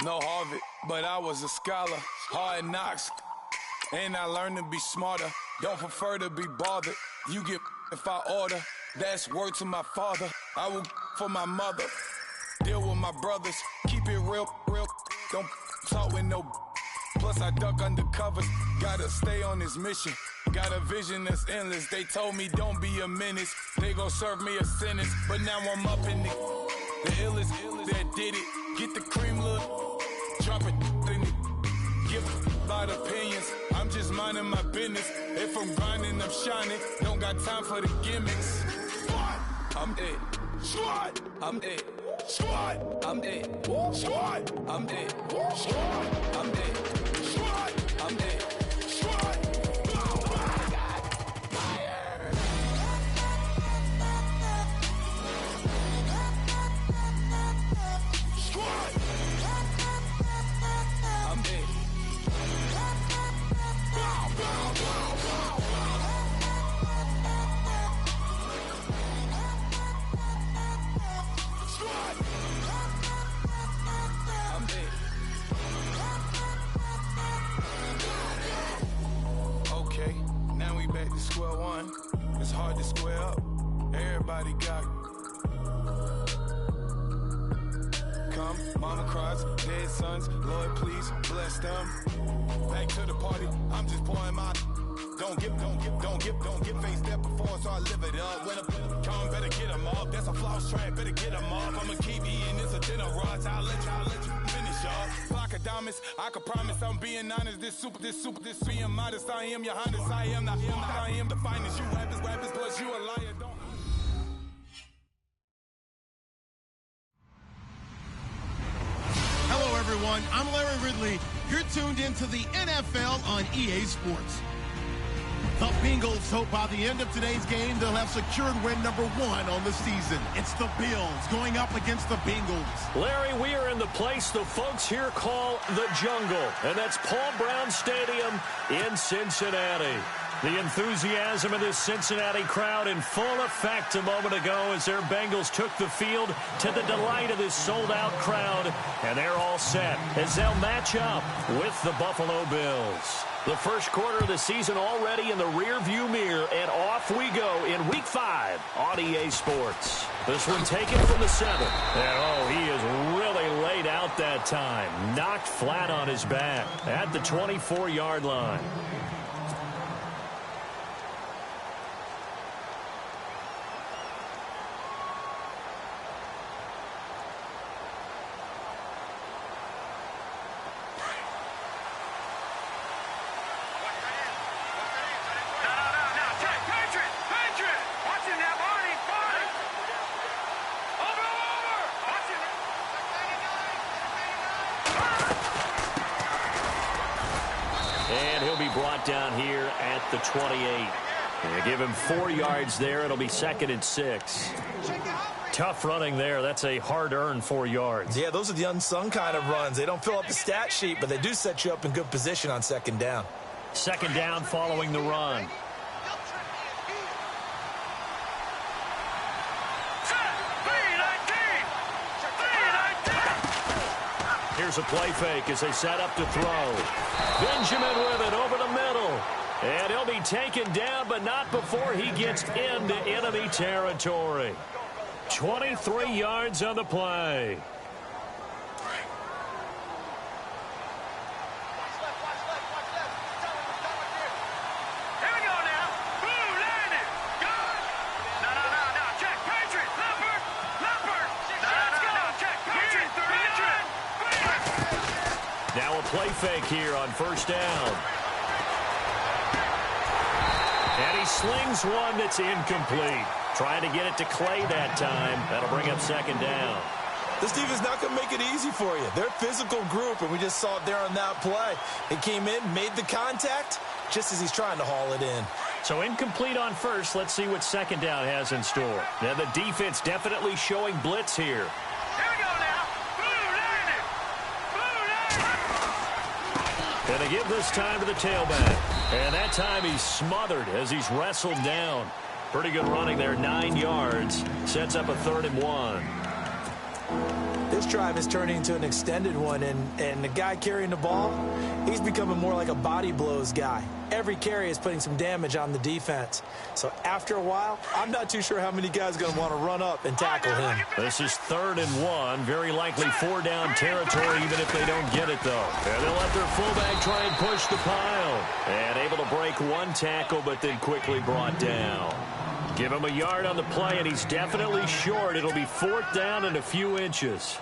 No Harvard, but I was a scholar. Hard knocks, and I learned to be smarter. Don't prefer to be bothered. You get if I order. That's word to my father. I will for my mother. Deal with my brothers. Keep it real. Don't talk with no. Plus I duck under covers. Gotta stay on this mission. Got a vision that's endless. They told me don't be a menace. They gon' serve me a sentence. But now I'm up in the illest that did it. Get the cream look. Drop it in it. Give out opinions. I'm just minding my business. If I'm grinding, I'm shining. Don't got time for the gimmicks. Squad, I'm it. Squad, I'm it. Squad, I'm it. Squad, I'm it. Squad, I'm it. Squad, I'm it. Squad. Square one, it's hard to square up. Everybody got come, mama cries, dead sons. Lord, please bless them. Back to the party, I'm just pouring my. Don't get faced that before, so I live it up. When a come, better get them up. That's a floss track, better get them up. I'ma keep eating this a dinner rush. I'll let you finish up. Block of diamonds, I can promise I'm being honest. This being modest. I am your highness. I am the finest. You rappers, plus you a liar. Don't. Hello, everyone. I'm Larry Ridley. You're tuned into the NFL on EA Sports. The Bengals hope by the end of today's game they'll have secured win number 1 on the season. It's the Bills going up against the Bengals. Larry, we are in the place the folks here call the Jungle, and that's Paul Brown Stadium in Cincinnati. The enthusiasm of this Cincinnati crowd in full effect a moment ago as their Bengals took the field to the delight of this sold-out crowd, and they're all set as they'll match up with the Buffalo Bills. The first quarter of the season already in the rear-view mirror, and off we go in Week 5 on EA Sports. This one taken from the 7. And, he is really laid out that time. Knocked flat on his back at the 24-yard line. And he'll be brought down here at the 28. They give him 4 yards there. It'll be 2nd and 6. Tough running there. That's a hard-earned 4 yards. Yeah, those are the unsung kind of runs. They don't fill up the stat sheet, but they do set you up in good position on 2nd down. 2nd down following the run. Here's a play fake as they set up to throw. Benjamin with it over the middle. And he'll be taken down, but not before he gets into enemy territory. 23 yards on the play. Now a play fake here on 1st down. And he slings one that's incomplete. Trying to get it to Clay that time. That'll bring up 2nd down. This defense not going to make it easy for you. They're a physical group, and we just saw it there on that play. It came in, made the contact, just as he's trying to haul it in. So incomplete on first. Let's see what second down has in store. Now the defense definitely showing blitz here. Here we go now. And they give this time to the tailback. And that time he's smothered as he's wrestled down. Pretty good running there, 9 yards. Sets up a 3rd and 1. This drive is turning into an extended one, and the guy carrying the ball, he's becoming more like a body blows guy. Every carry is putting some damage on the defense. So after a while, I'm not too sure how many guys are going to want to run up and tackle him. This is 3rd and 1. Very likely 4-down territory, even if they don't get it, though. And they'll let their fullback try and push the pile. And able to break one tackle, but then quickly brought down. Give him a yard on the play, and he's definitely short. It'll be 4th down and a few inches.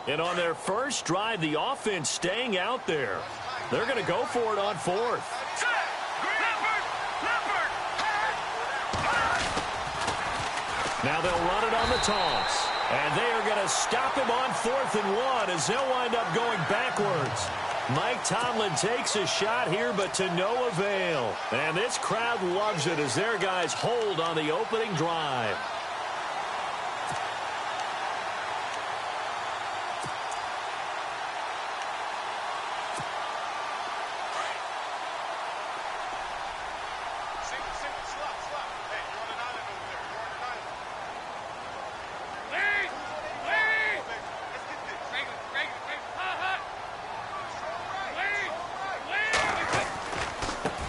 And on their first drive, the offense staying out there. They're going to go for it on 4th. Now they'll run it on the toss. And they are going to stop him on 4th and 1 as they'll wind up going backwards. Mike Tomlin takes a shot here, but to no avail. And this crowd loves it as their guys hold on the opening drive.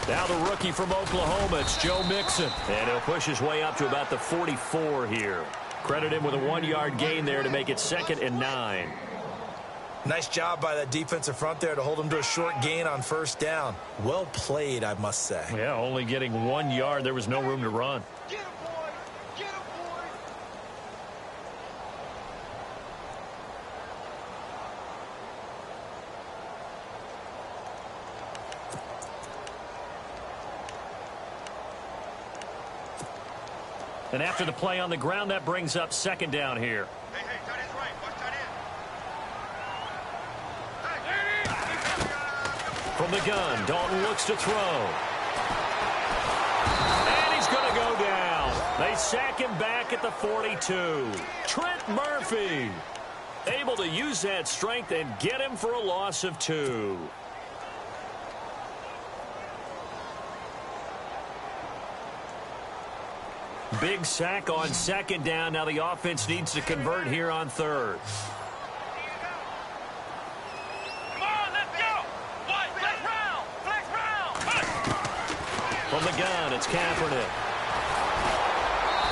Now the rookie from Oklahoma, it's Joe Mixon. And he'll push his way up to about the 44 here. Credit him with a 1-yard gain there to make it 2nd and 9. Nice job by that defensive front there to hold him to a short gain on 1st down. Well played, I must say. Yeah, only getting 1 yard. There was no room to run. Get him, boy. Get him, boy. And after the play on the ground, that brings up 2nd down here. Hey, tight end's right. Watch tight end. From the gun, Dalton looks to throw. And he's going to go down. They sack him back at the 42. Trent Murphy able to use that strength and get him for a loss of 2. Big sack on 2nd down. Now the offense needs to convert here on 3rd. Come on, let's go. Flex round. Flex round. From the gun, it's Kaepernick.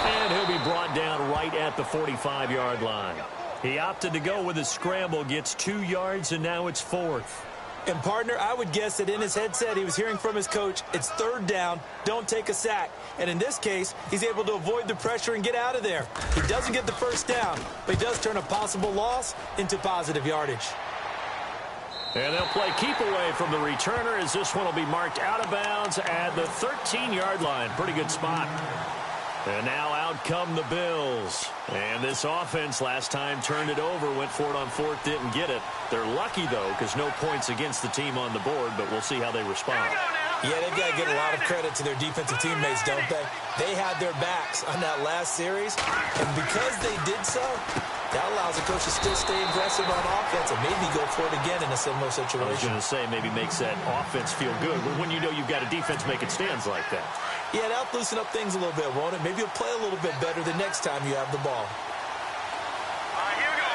And he'll be brought down right at the 45-yard line. He opted to go with a scramble, gets 2 yards, and now it's 4th. And, partner, I would guess that in his headset he was hearing from his coach, it's 3rd down, don't take a sack. And in this case, he's able to avoid the pressure and get out of there. He doesn't get the 1st down, but he does turn a possible loss into positive yardage. And they'll play keep away from the returner as this one will be marked out of bounds at the 13-yard line. Pretty good spot. And now out come the Bills. And this offense last time turned it over, went for it on 4th, didn't get it. They're lucky, though, because no points against the team on the board, but we'll see how they respond. Yeah, they've got to give a lot of credit to their defensive teammates, don't they? They had their backs on that last series, and because they did so, that allows the coach to still stay aggressive on offense and maybe go for it again in a similar situation. I was going to say maybe makes that offense feel good, but when you know you've got a defense making stands like that. Yeah, that'll loosen up things a little bit, won't it? Maybe you'll play a little bit better the next time you have the ball. All right, here we go.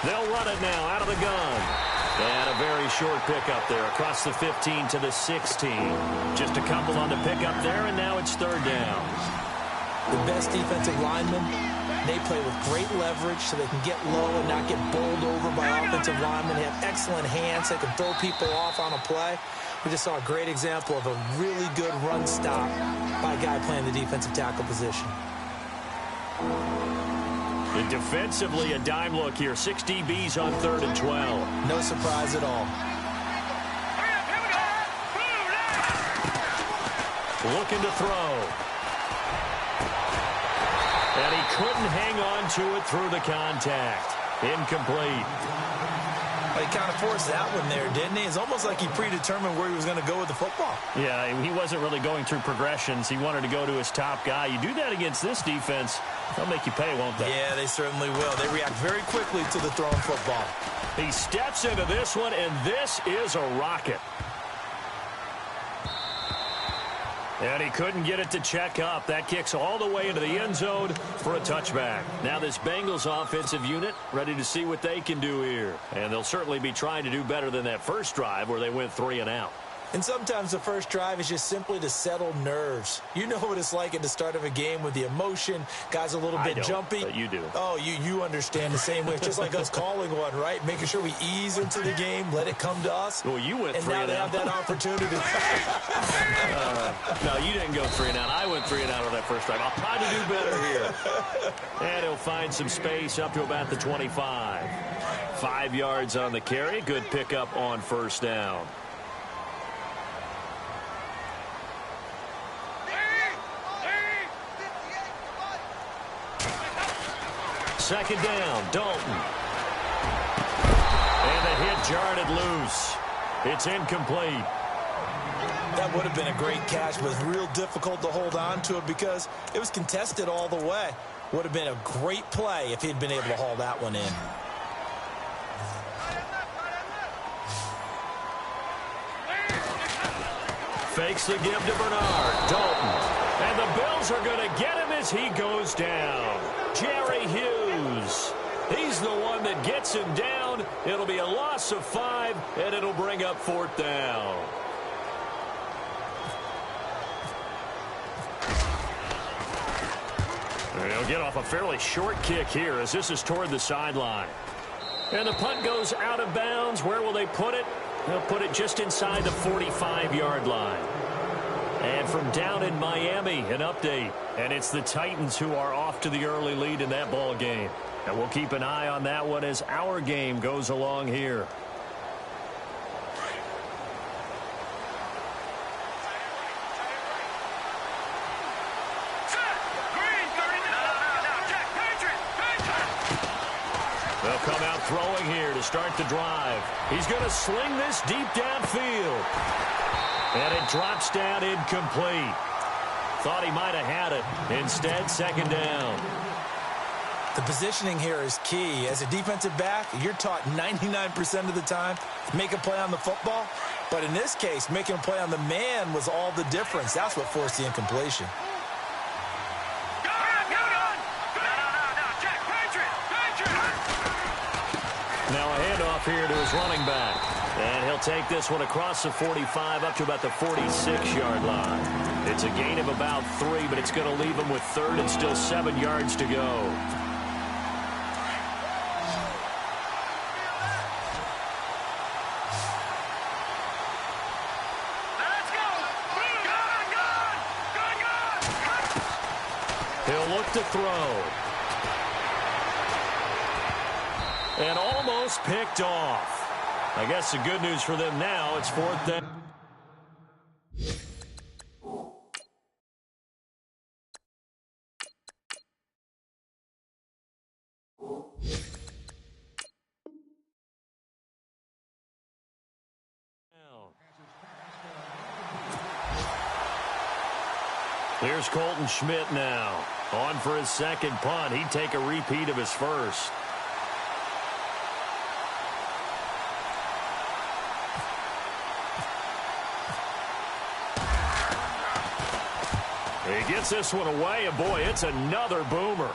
They'll run it now out of the gun. And a very short pickup there across the 15 to the 16. Just a couple on the pickup there, and now it's 3rd down. The best defensive linemen, they play with great leverage so they can get low and not get bowled over by offensive linemen. They have excellent hands. They can throw people off on a play. We just saw a great example of a really good run stop by a guy playing the defensive tackle position. And defensively, a dime look here. 6 DBs on 3rd and 12. No surprise at all. looking to throw. And he couldn't hang on to it through the contact. Incomplete. He kind of forced that one there, didn't he? It's almost like he predetermined where he was going to go with the football. Yeah, he wasn't really going through progressions. He wanted to go to his top guy. You do that against this defense, they'll make you pay, won't they? Yeah, they certainly will. They react very quickly to the thrown football. He steps into this one, and this is a rocket. And he couldn't get it to check up. That kicks all the way into the end zone for a touchback. Now this Bengals offensive unit ready to see what they can do here. And they'll certainly be trying to do better than that first drive where they went 3 and out. And sometimes the first drive is just simply to settle nerves. You know what it's like at the start of a game with the emotion. Guys a little bit jumpy. But you do. Oh, you understand the same way. It's just like us calling one, right? Making sure we ease into the game, let it come to us. Well, you went 3 and out. And now they have that opportunity. No, you didn't go 3 and out. I went 3 and out on that first drive. I'll try to do better here. And he'll find some space up to about the 25. 5 yards on the carry. Good pickup on first down. Second down, Dalton. And the hit jarred it loose. It's incomplete. That would have been a great catch, but it's real difficult to hold on to it because it was contested all the way. Would have been a great play if he'd been able to haul that one in. Fakes the give to Bernard. Dalton. And the Bills are going to get him as he goes down. Jerry Hughes. He's the one that gets him down. It'll be a loss of 5, and it'll bring up 4th down. They'll get off a fairly short kick here as this is toward the sideline. And the punt goes out of bounds. Where will they put it? They'll put it just inside the 45-yard line. And from down in Miami, an update. And it's the Titans who are off to the early lead in that ball game. And we'll keep an eye on that one as our game goes along here. They'll come out throwing here to start the drive. He's going to sling this deep downfield. And it drops down incomplete. Thought he might have had it. Instead, second down. The positioning here is key. As a defensive back, you're taught 99% of the time, make a play on the football. But in this case, making a play on the man was all the difference. That's what forced the incompletion. Now a handoff here to his running back. And he'll take this one across the 45 up to about the 46-yard line. It's a gain of about 3, but it's going to leave him with 3rd and still 7 yards to go. He'll look to throw. And almost picked off. I guess the good news for them now, it's 4th down. Here's Colton Schmidt now. On for his second punt. He'd take a repeat of his first. He gets this one away, and boy, it's another boomer.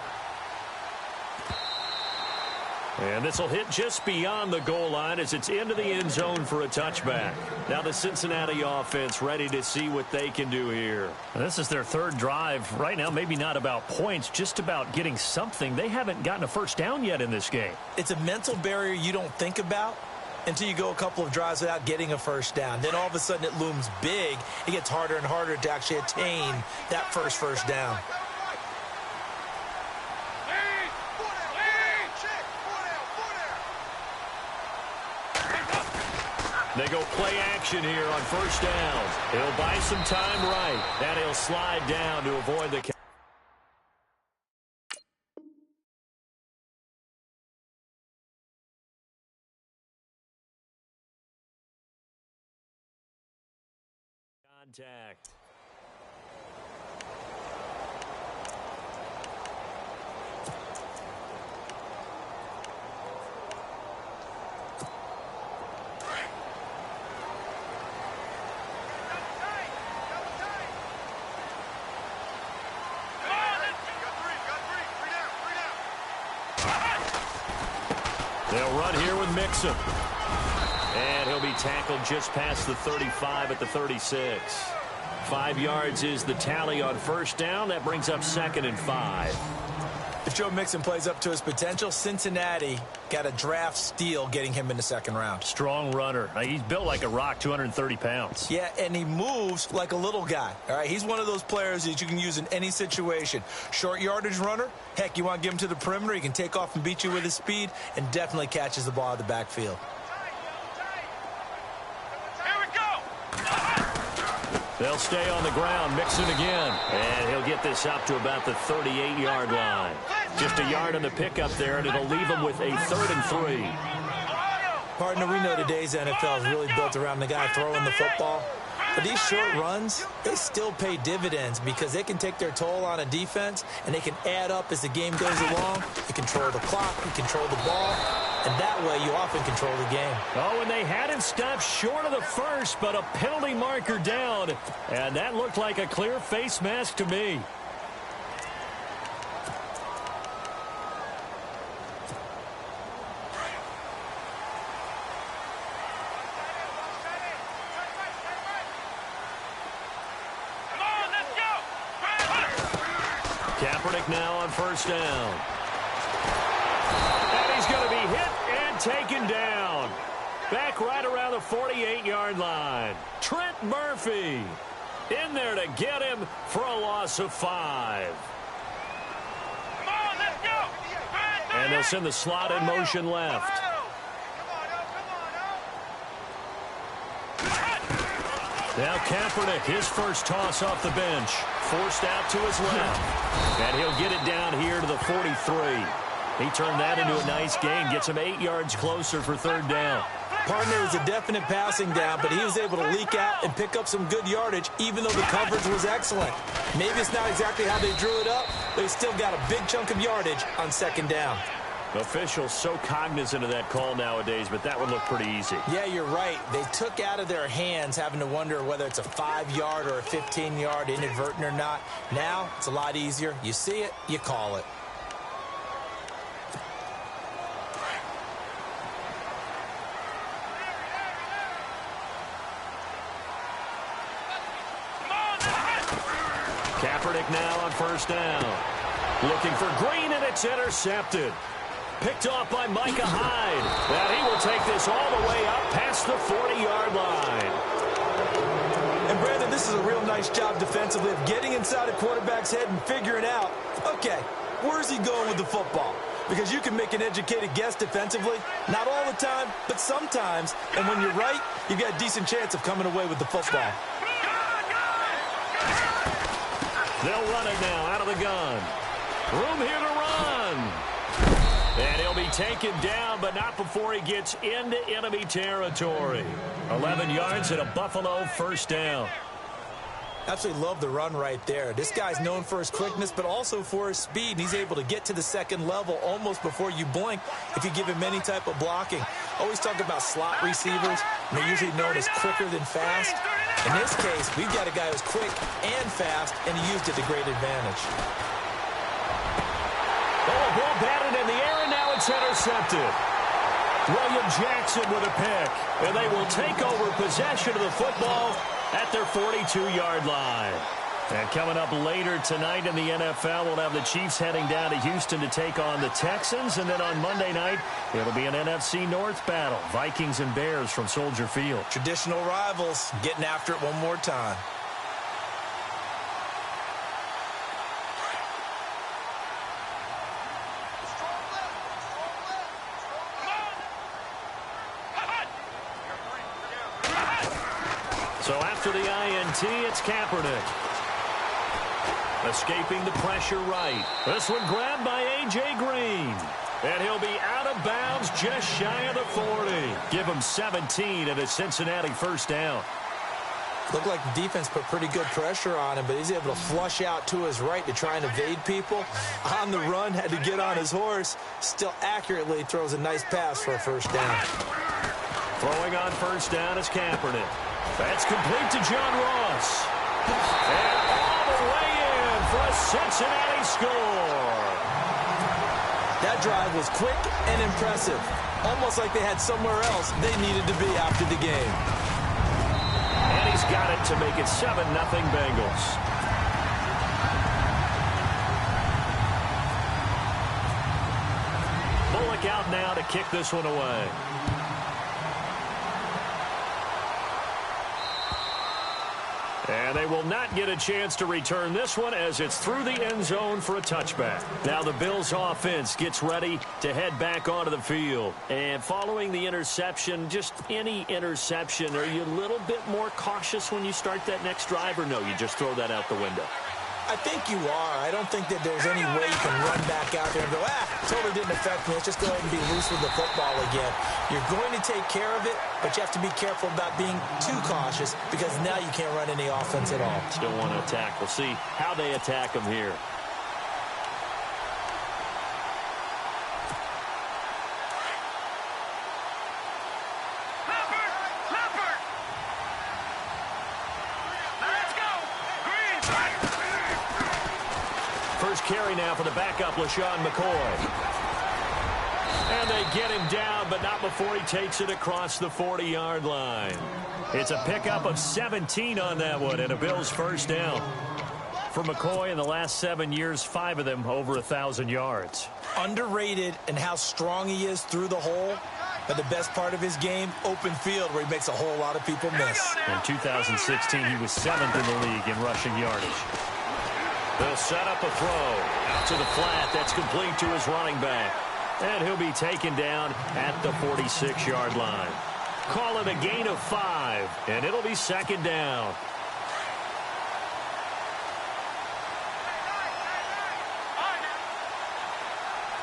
And this will hit just beyond the goal line as it's into the end zone for a touchback. Now the Cincinnati offense ready to see what they can do here. And this is their 3rd drive. Right now, maybe not about points, just about getting something. They haven't gotten a first down yet in this game. It's a mental barrier you don't think about until you go a couple of drives without getting a first down. Then all of a sudden it looms big. It gets harder and harder to actually attain that first down. They go play action here on first down. He'll buy some time right, and he'll slide down to avoid the contact. They'll run here with Mixon. And he'll be tackled just past the 35 at the 36. 5 yards is the tally on first down. That brings up 2nd and 5. If Joe Mixon plays up to his potential, Cincinnati got a draft steal getting him in the 2nd round. Strong runner. He's built like a rock, 230 pounds. Yeah, and he moves like a little guy. All right, he's one of those players that you can use in any situation. Short yardage runner. Heck, you want to give him to the perimeter, he can take off and beat you with his speed, and definitely catches the ball out of the backfield. They'll stay on the ground. Mixon again. And he'll get this up to about the 38-yard line. Just a yard on the pickup there, and it'll leave him with a 3rd and 3. Partner, we know today's NFL is really built around the guy throwing the football. But these short runs, they still pay dividends because they can take their toll on a defense, and they can add up as the game goes along. You control the clock, you control the ball, and that way you often control the game. Oh, and they had it stopped short of the first, but a penalty marker down. And that looked like a clear face mask to me. Kaepernick now on first down. And he's going to be hit and taken down. Back right around the 48-yard line. Trent Murphy in there to get him for a loss of 5. And they'll send the slot in motion left. Now Kaepernick, his first toss off the bench. Forced out to his left. And he'll get it down here to the 43. He turned that into a nice gain. Gets him 8 yards closer for 3rd down. Partner was a definite passing down, but he was able to leak out and pick up some good yardage, even though the coverage was excellent. Maybe it's not exactly how they drew it up, but he still got a big chunk of yardage on 2nd down. Officials so cognizant of that call nowadays, but that would look pretty easy. Yeah, you're right. They took out of their hands having to wonder whether it's a 5-yard or a 15-yard inadvertent or not. Now, it's a lot easier. You see it, you call it. Kaepernick now on first down. Looking for Green, and it's intercepted. Picked off by Micah Hyde. And he will take this all the way up past the 40-yard line. And, Brandon, this is a real nice job defensively of getting inside a quarterback's head and figuring out, okay, where's he going with the football? Because you can make an educated guess defensively. Not all the time, but sometimes. And when you're right, you've got a decent chance of coming away with the football. They'll run it now out of the gun. Room here to run. And he'll be taken down, but not before he gets into enemy territory. 11 yards and a Buffalo first down. Absolutely love the run right there. This guy's known for his quickness, but also for his speed. And he's able to get to the 2nd level almost before you blink if you give him any type of blocking. Always talk about slot receivers, and they're usually known as quicker than fast. In this case, we've got a guy who's quick and fast, and he used it to great advantage. Oh, ball batted in the air, and now it's intercepted. William Jackson with a pick, and they will take over possession of the football at their 42-yard line. And coming up later tonight in the NFL, we'll have the Chiefs heading down to Houston to take on the Texans. And then on Monday night, it'll be an NFC North battle. Vikings and Bears from Soldier Field. Traditional rivals getting after it one more time. So after the INT, it's Kaepernick. Escaping the pressure right. This one grabbed by A.J. Green. And he'll be out of bounds just shy of the 40. Give him 17 at a Cincinnati first down. Looked like the defense put pretty good pressure on him, but he's able to flush out to his right to try and evade people. On the run, had to get on his horse. Still accurately throws a nice pass for a first down. Throwing on first down is Kaepernick. That's complete to John Ross. And all the way in for a Cincinnati score. That drive was quick and impressive. Almost like they had somewhere else they needed to be after the game. And he's got it to make it 7-0 Bengals. Bullock out now to kick this one away. And they will not get a chance to return this one as it's through the end zone for a touchback. Now the Bills offense gets ready to head back onto the field. And following the interception, just any interception, are you a little bit more cautious when you start that next drive, or no, you just throw that out the window? I think you are. I don't think that there's any way you can run back out there and go, totally didn't affect me. Let's just go ahead and be loose with the football again. You're going to take care of it, but you have to be careful about being too cautious because now you can't run any offense at all. Still want to attack. We'll see how they attack them here. First carry now for the backup, LaShawn McCoy. And they get him down, but not before he takes it across the 40-yard line. It's a pickup of 17 on that one, and a Bills first down. For McCoy in the last 7 years, 5 of them over 1,000 yards. Underrated in how strong he is through the hole. But the best part of his game, open field, where he makes a whole lot of people miss. In 2016, he was 7th in the league in rushing yardage. They'll set up a throw. Out to the flat. That's complete to his running back. And he'll be taken down at the 46-yard line. Call it a gain of 5, and it'll be second down.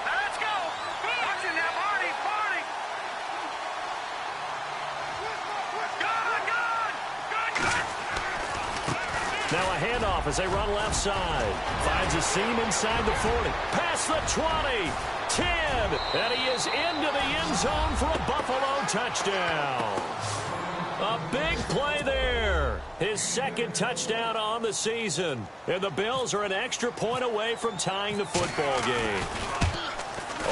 Let's go. Watching that Marty. Now a handoff as they run left side. Finds a seam inside the 40. Past the 20. 10. And he is into the end zone for a Buffalo touchdown. A big play there. His second touchdown on the season. And the Bills are an extra point away from tying the football game.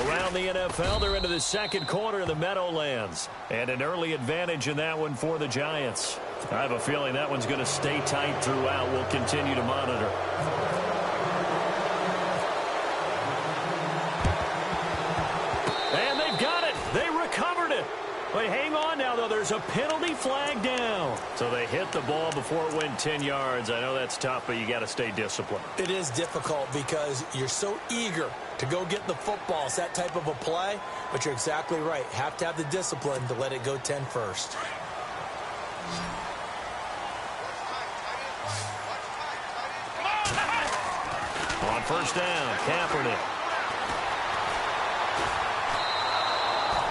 Around the NFL, they're into the second quarter of the Meadowlands. And an early advantage in that one for the Giants. I have a feeling that one's going to stay tight throughout. We'll continue to monitor. And they've got it. They recovered it. But hang on now, though. There's a penalty flag down. So they hit the ball before it went 10 yards. I know that's tough, but you got to stay disciplined. It is difficult because you're so eager to go get the football. It's that type of a play, but you're exactly right. Have to have the discipline to let it go 10 first. On first down, Kaepernick.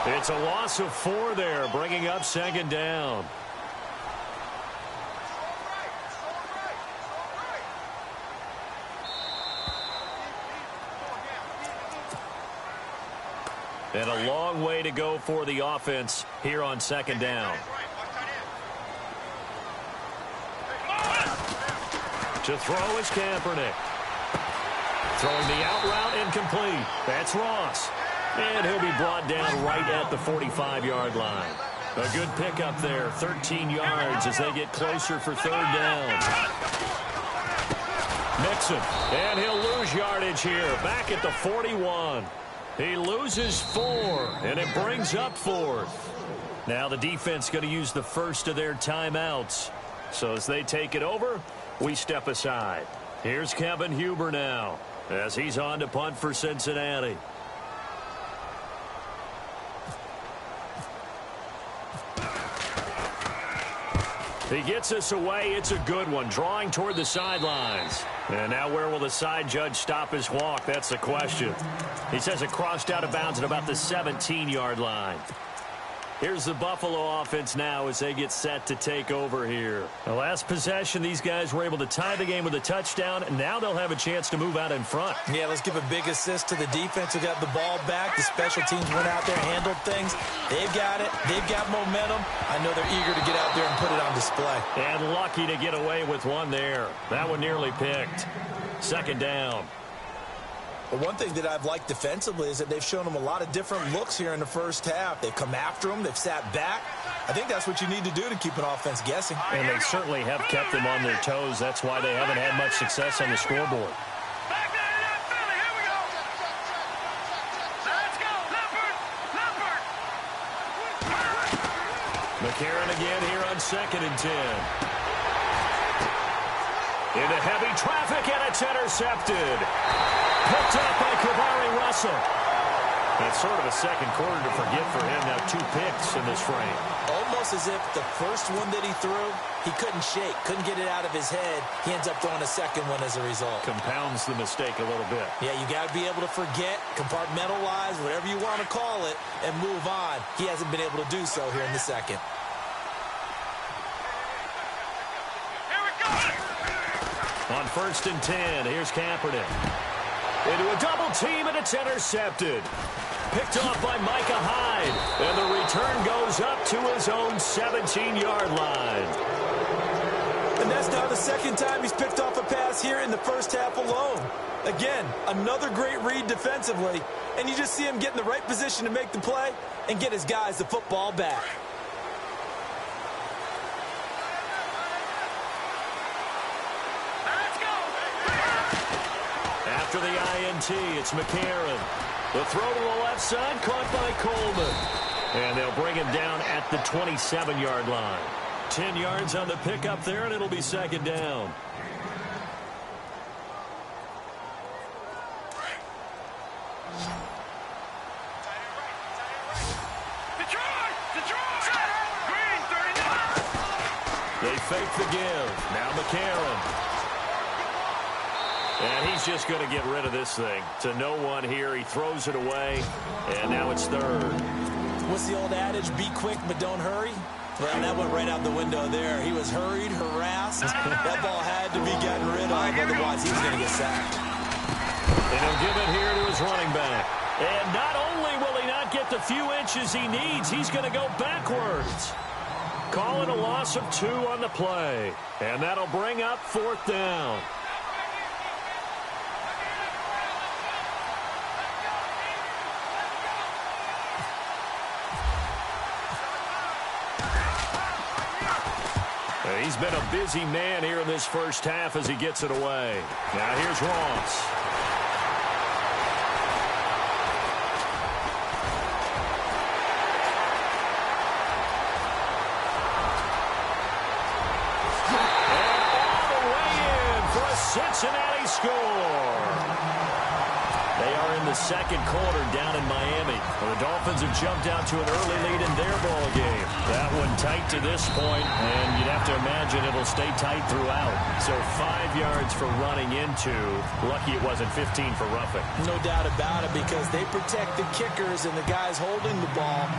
It's a loss of 4 there, bringing up second down. And a long way to go for the offense here on second down. To throw is Kaepernick. Throwing the out route incomplete. That's Ross. And he'll be brought down right at the 45-yard line. A good pickup there, 13 yards as they get closer for third down. Mixon, and he'll lose yardage here, back at the 41. He loses 4, and it brings up 4th. Now the defense going to use the first of their timeouts. So as they take it over, we step aside. Here's Kevin Huber now, as he's on to punt for Cincinnati. He gets us away. It's a good one, drawing toward the sidelines. And now where will the side judge stop his walk? That's the question. He says it crossed out of bounds at about the 17-yard line. Here's the Buffalo offense now as they get set to take over here. The last possession, these guys were able to tie the game with a touchdown. Now they'll have a chance to move out in front. Yeah, let's give a big assist to the defense who got the ball back. The special teams went out there, handled things. They've got it. They've got momentum. I know they're eager to get out there and put it on display. And lucky to get away with one there. That one nearly picked. Second down. But one thing that I've liked defensively is that they've shown them a lot of different looks here in the first half. They've come after them. They've sat back. I think that's what you need to do to keep an offense guessing. And they certainly have kept them on their toes. That's why they haven't had much success on the scoreboard. Back there to that Philly. Here we go. Let's go. Leopard. McCarron again here on 2nd and 10. Into heavy traffic, and it's intercepted. Picked up by Kavari Russell. That's sort of a second quarter to forget for him. Now 2 picks in this frame. Almost as if the first one that he threw, he couldn't shake, couldn't get it out of his head. He ends up throwing a second one as a result. Compounds the mistake a little bit. Yeah, you got to be able to forget, compartmentalize, whatever you want to call it, and move on. He hasn't been able to do so here in the second. On 1st and 10, here's Kaepernick. Into a double team, and it's intercepted. Picked off by Micah Hyde. And the return goes up to his own 17-yard line. And that's now the second time he's picked off a pass here in the first half alone. Again, another great read defensively. And you just see him get in the right position to make the play and get his guys the football back. After the INT, it's McCarron. The throw to the left side, caught by Coleman. And they'll bring him down at the 27-yard line. 10 yards on the pickup there, and it'll be second down. Green, 39. They fake the give. Now McCarron. And he's just going to get rid of this thing. To no one here. He throws it away. And now it's third. What's the old adage? Be quick, but don't hurry? Well, that went right out the window there. He was hurried, harassed. That ball had to be gotten rid of. Otherwise, he was going to get sacked. And he'll give it here to his running back. And not only will he not get the few inches he needs, he's going to go backwards. Calling a loss of 2 on the play. And that'll bring up 4th down. He's been a busy man here in this first half as he gets it away. Now here's Ross. And all the way in for a Cincinnati score. They are in the second quarter down in Miami. Well, the Dolphins have jumped out to an early lead in their ball game. That one tight to this point, and you'd have to imagine it'll stay tight throughout. So 5 yards for running into. Lucky it wasn't 15 for roughing. No doubt about it, because they protect the kickers and the guys holding the ball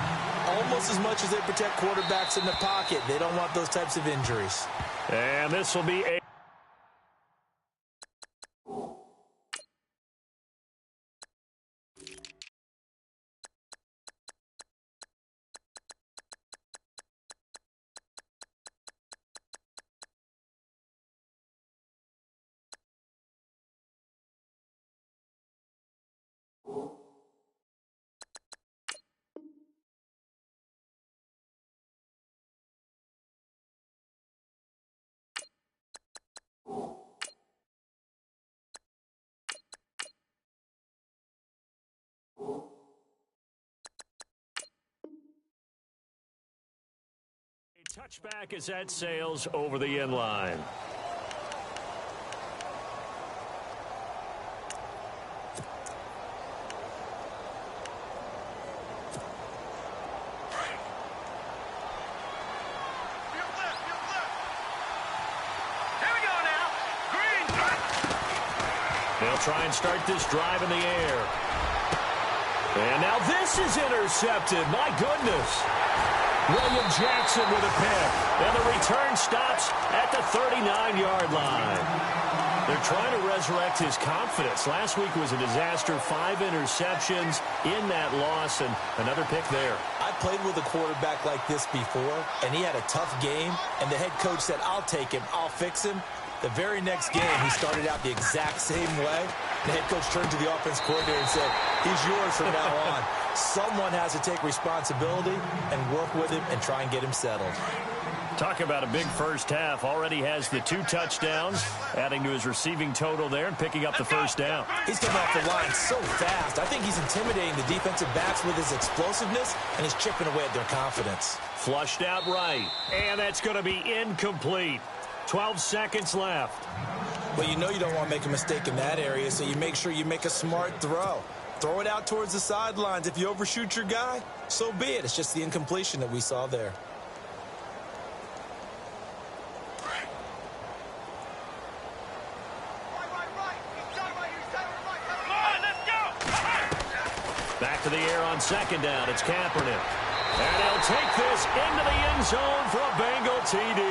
almost as much as they protect quarterbacks in the pocket. They don't want those types of injuries. And this will be a... touchback as that sails over the end line. try and start this drive in the air. And now this is intercepted. My goodness. William Jackson with a pick. And the return stops at the 39-yard line. They're trying to resurrect his confidence. Last week was a disaster. 5 interceptions in that loss, and another pick there. I played with a quarterback like this before, and he had a tough game, and the head coach said, I'll take him, I'll fix him. The very next game, he started out the exact same way. The head coach turned to the offense coordinator and said, he's yours from now on. Someone has to take responsibility and work with him and try and get him settled. Talk about a big first half. Already has the 2 touchdowns, adding to his receiving total there and picking up the first down. He's coming off the line so fast. I think he's intimidating the defensive backs with his explosiveness, and he's chipping away at their confidence. Flushed out right, and that's going to be incomplete. 12 seconds left. Well, you know you don't want to make a mistake in that area, so you make sure you make a smart throw. Throw it out towards the sidelines. If you overshoot your guy, so be it. It's just the incompletion that we saw there. Back to the air on second down. It's Kaepernick. And he'll take this into the end zone for a Bengal TD.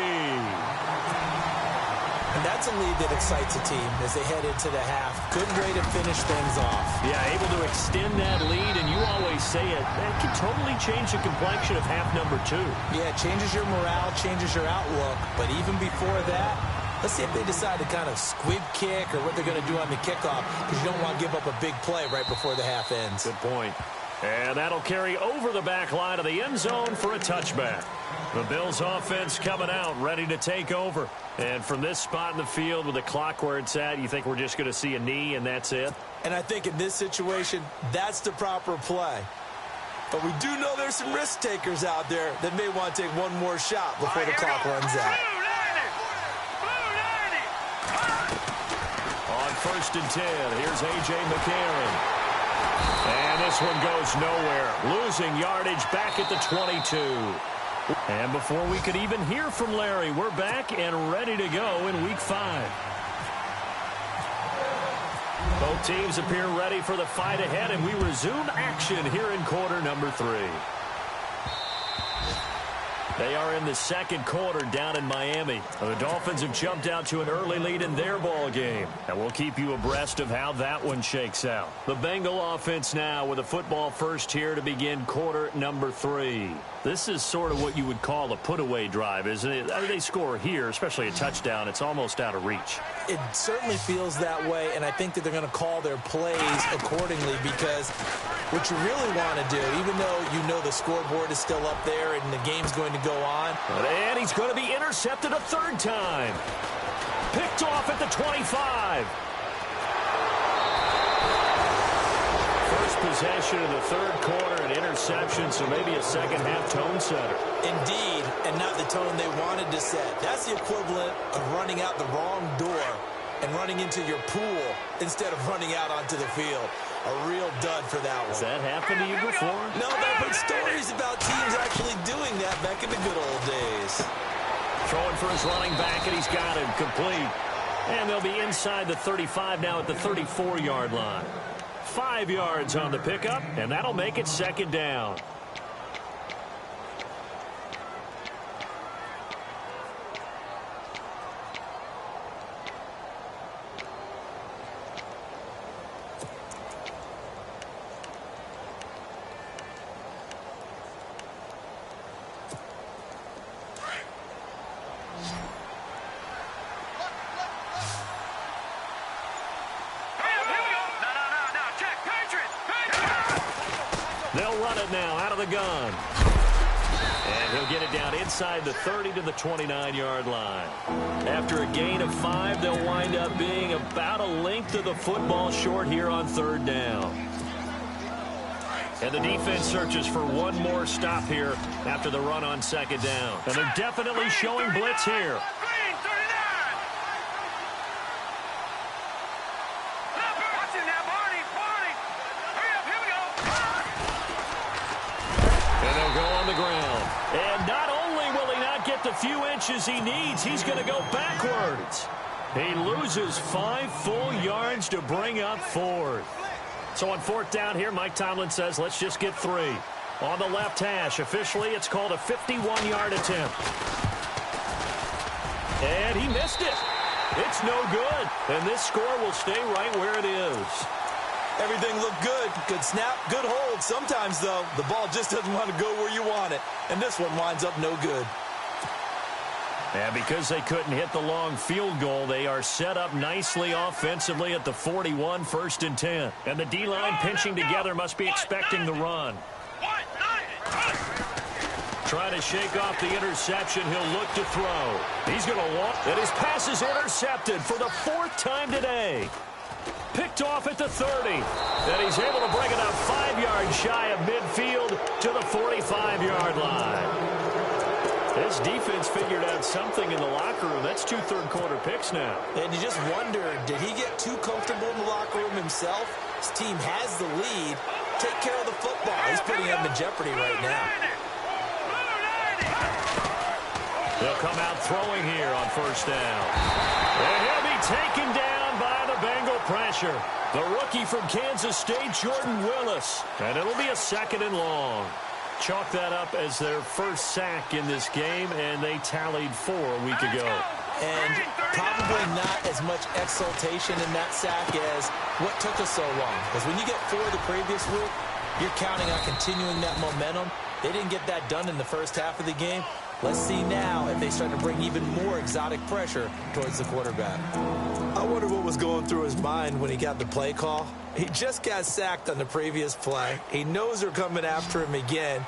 And that's a lead that excites a team as they head into the half. Good way to finish things off. Yeah, able to extend that lead, and you always say it, that can totally change the complexion of half number 2. Yeah, it changes your morale, changes your outlook. But even before that, let's see if they decide to kind of squib kick or what they're going to do on the kickoff, because you don't want to give up a big play right before the half ends. Good point. And that'll carry over the back line of the end zone for a touchback. The Bills offense coming out, ready to take over. And from this spot in the field with the clock where it's at, you think we're just going to see a knee and that's it? And I think in this situation, that's the proper play. But we do know there's some risk takers out there that may want to take one more shot before the clock runs out. On 1st and 10, here's A.J. McCarron. And this one goes nowhere. Losing yardage back at the 22. And before we could even hear from Larry, we're back and ready to go in Week 5. Both teams appear ready for the fight ahead, and we resume action here in quarter number 3. They are in the second quarter down in Miami. The Dolphins have jumped out to an early lead in their ball game, and we'll keep you abreast of how that one shakes out. The Bengal offense now with a football first here to begin quarter number 3. This is sort of what you would call a put-away drive, isn't it? I mean, they score here, especially a touchdown. It's almost out of reach. It certainly feels that way, and I think that they're going to call their plays accordingly, because what you really want to do, even though you know the scoreboard is still up there and the game's going to go on. And he's going to be intercepted a 3rd time. Picked off at the 25. First possession of the 3rd quarter, an interception, so maybe a second-half tone setter. Indeed, and not the tone they wanted to set. That's the equivalent of running out the wrong door and running into your pool instead of running out onto the field. A real dud for that one. Has that happened to you before? No, but I've heard stories about teams actually doing that back in the good old days. Throwing for his running back, and he's got him complete. And they'll be inside the 35 now at the 34-yard line. 5 yards on the pickup, and that'll make it 2nd down. They'll run it now out of the gun. And he'll get it down inside the 30 to the 29-yard line. After a gain of 5, they'll wind up being about a length of the football short here on 3rd down. And the defense searches for one more stop here after the run on 2nd down. And they're definitely showing blitz here. And not only will he not get the few inches he needs, he's going to go backwards. He loses 5 full yards to bring up 4th. So on 4th down here, Mike Tomlin says, let's just get 3. On the left hash, officially, it's called a 51-yard attempt. And he missed it. It's no good. And this score will stay right where it is. Everything looked good. Good snap, good hold. Sometimes, though, the ball just doesn't want to go where you want it. And this one winds up no good. And because they couldn't hit the long field goal, they are set up nicely offensively at the 41, 1st and 10. And the D-line pinching together must be expecting the run. Trying to shake off the interception. He'll look to throw. He's going to walk. And his pass is intercepted for the 4th time today. Picked off at the 30. And he's able to bring it up 5 yards shy of midfield to the 45-yard line. This defense figured out something in the locker room. That's 2 third-quarter picks now. And you just wonder, did he get too comfortable in the locker room himself? His team has the lead. Take care of the football. He's putting them in jeopardy right now. He'll come out throwing here on 1st down. And he'll be taken down by the Bengal pressure. The rookie from Kansas State, Jordan Willis. And it'll be a 2nd and long. Chalk that up as their first sack in this game, and they tallied 4 a week ago. And probably not as much exultation in that sack as what took us so long. Because when you get 4 the previous week, you're counting on continuing that momentum. They didn't get that done in the first half of the game. Let's see now if they start to bring even more exotic pressure towards the quarterback. I wonder what was going through his mind when he got the play call. He just got sacked on the previous play. He knows they're coming after him again.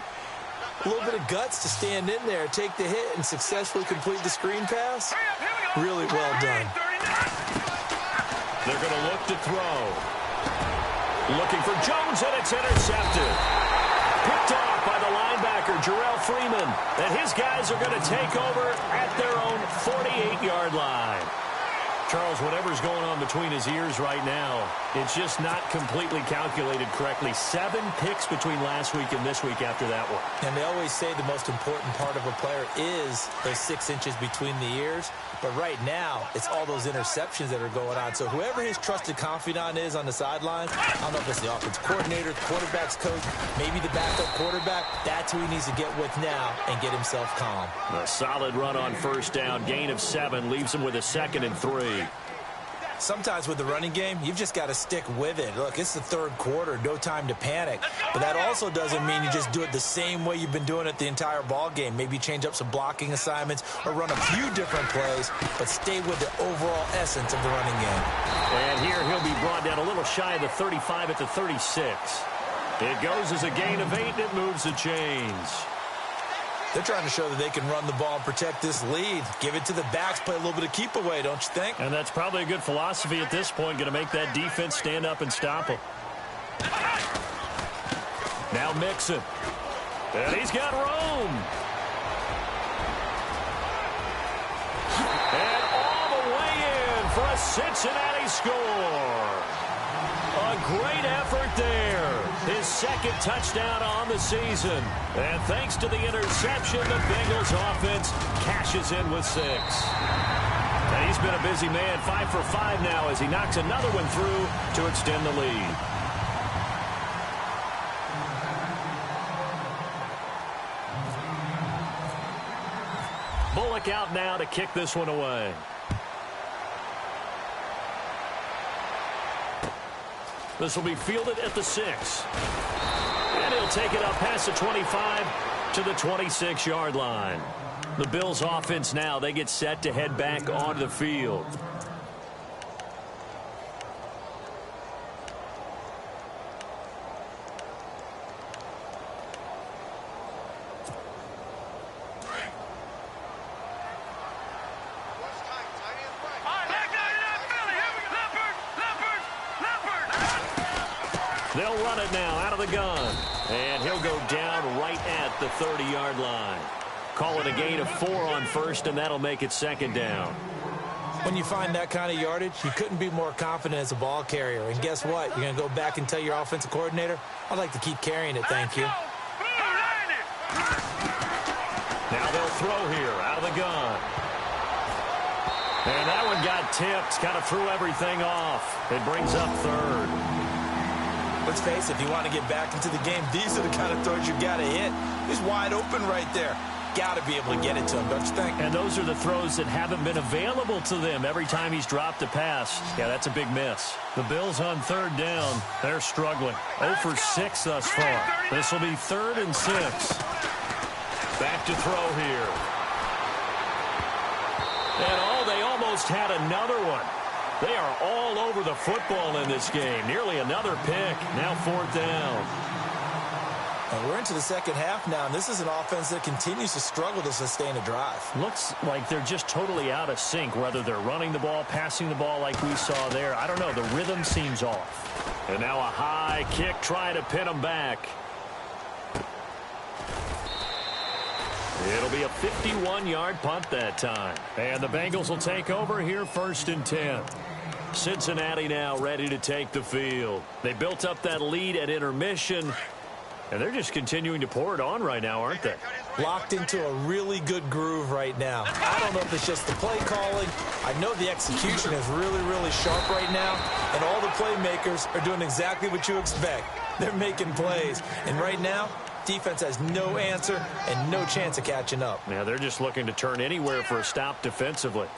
A little bit of guts to stand in there, take the hit, and successfully complete the screen pass. Really well done. They're going to look to throw. Looking for Jones, and it's intercepted. Picked off by the linebacker, Jarrell Freeman. And his guys are going to take over at their own 48-yard line. Charles, whatever's going on between his ears right now, it's just not completely calculated correctly. 7 picks between last week and this week after that one. And they always say the most important part of a player is those 6 inches between the ears. But right now, it's all those interceptions that are going on. So whoever his trusted confidant is on the sideline, I don't know if it's the offense coordinator, the quarterback's coach, maybe the backup quarterback, that's who he needs to get with now and get himself calm. A solid run on 1st down. Gain of 7 leaves him with a 2nd and 3. Sometimes with the running game, you've just got to stick with it. Look, it's the 3rd quarter, no time to panic. But that also doesn't mean you just do it the same way you've been doing it the entire ball game. Maybe change up some blocking assignments or run a few different plays, but stay with the overall essence of the running game. And here he'll be brought down a little shy of the 35 at the 36. It goes as a gain of 8, and it moves the chains. They're trying to show that they can run the ball and protect this lead. Give it to the backs, play a little bit of keep away, don't you think? And that's probably a good philosophy at this point, going to make that defense stand up and stop them. Now Mixon. And he's got room. And all the way in for a Cincinnati score. A great effort there. His 2nd touchdown on the season. And thanks to the interception, the Bengals offense cashes in with 6. And he's been a busy man, 5 for 5 now as he knocks another one through to extend the lead. Bullock out now to kick this one away. This will be fielded at the 6. And he'll take it up past the 25 to the 26-yard line. The Bills offense now, they get set to head back onto the field. They'll run it now out of the gun. And he'll go down right at the 30-yard line. Call it a gain of 4 on 1st, and that'll make it 2nd down. When you find that kind of yardage, you couldn't be more confident as a ball carrier. And guess what? You're going to go back and tell your offensive coordinator, I'd like to keep carrying it, thank you. Now they'll throw here out of the gun. And that one got tipped, kind of threw everything off. It brings up third. Let's face it, if you want to get back into the game, these are the kind of throws you got to hit. He's wide open right there. Got to be able to get it to him, don't you think? And those are the throws that haven't been available to them every time he's dropped a pass. Yeah, that's a big miss. The Bills on third down. They're struggling. 0 for 6 thus far. This will be 3rd and 6. Back to throw here. And they almost had another one. They are all over the football in this game. Nearly another pick. Now 4th down. And we're into the second half now, and this is an offense that continues to struggle to sustain a drive. Looks like they're just totally out of sync, whether they're running the ball, passing the ball like we saw there. I don't know. The rhythm seems off. And now a high kick trying to pin them back. It'll be a 51-yard punt that time. And the Bengals will take over here 1st and 10. Cincinnati now ready to take the field. They built up that lead at intermission, and they're just continuing to pour it on right now, aren't they? Locked into a really good groove right now. I don't know if it's just the play calling. I know the execution is really, really sharp right now, and all the playmakers are doing exactly what you expect. They're making plays, and right now, defense has no answer and no chance of catching up. Yeah, they're just looking to turn anywhere for a stop defensively.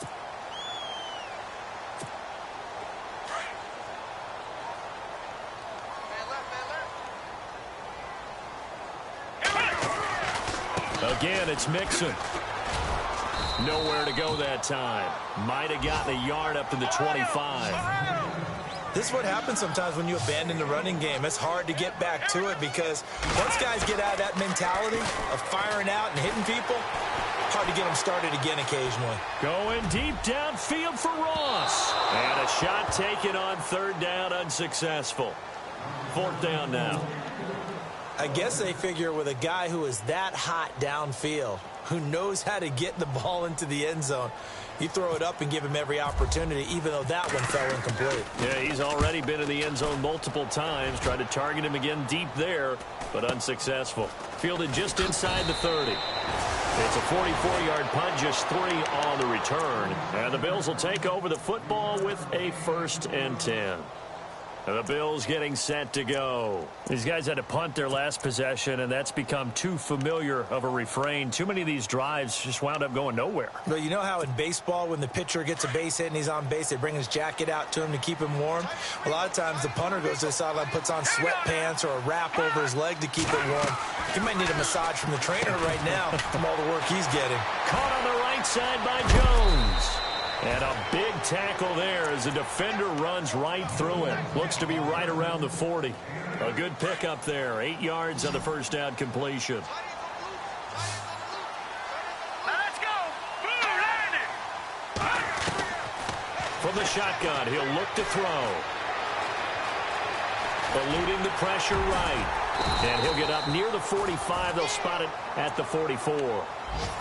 Again, it's Mixon. Nowhere to go that time. Might have gotten a yard up to the 25. This is what happens sometimes when you abandon the running game. It's hard to get back to it because once guys get out of that mentality of firing out and hitting people, hard to get them started again occasionally. Going deep downfield for Ross. And a shot taken on 3rd down, unsuccessful. 4th down now. I guess they figure with a guy who is that hot downfield, who knows how to get the ball into the end zone, you throw it up and give him every opportunity, even though that one fell incomplete. Yeah, he's already been in the end zone multiple times. Tried to target him again deep there, but unsuccessful. Fielded just inside the 30. It's a 44-yard punt, just 3 on the return. And the Bills will take over the football with a 1st and 10. The Bills getting set to go. These guys had to punt their last possession, and that's become too familiar of a refrain. Too many of these drives just wound up going nowhere. But you know how in baseball, when the pitcher gets a base hit and he's on base, they bring his jacket out to him to keep him warm? A lot of times the punter goes to the sideline, puts on sweatpants or a wrap over his leg to keep it warm. He might need a massage from the trainer right now from all the work he's getting. Caught on the right side by Jones. And a big tackle there as the defender runs right through it. Looks to be right around the 40. A good pickup there. 8 yards on the 1st down completion. Let's go. From the shotgun, he'll look to throw. Eluding the pressure right. And he'll get up near the 45. They'll spot it at the 44.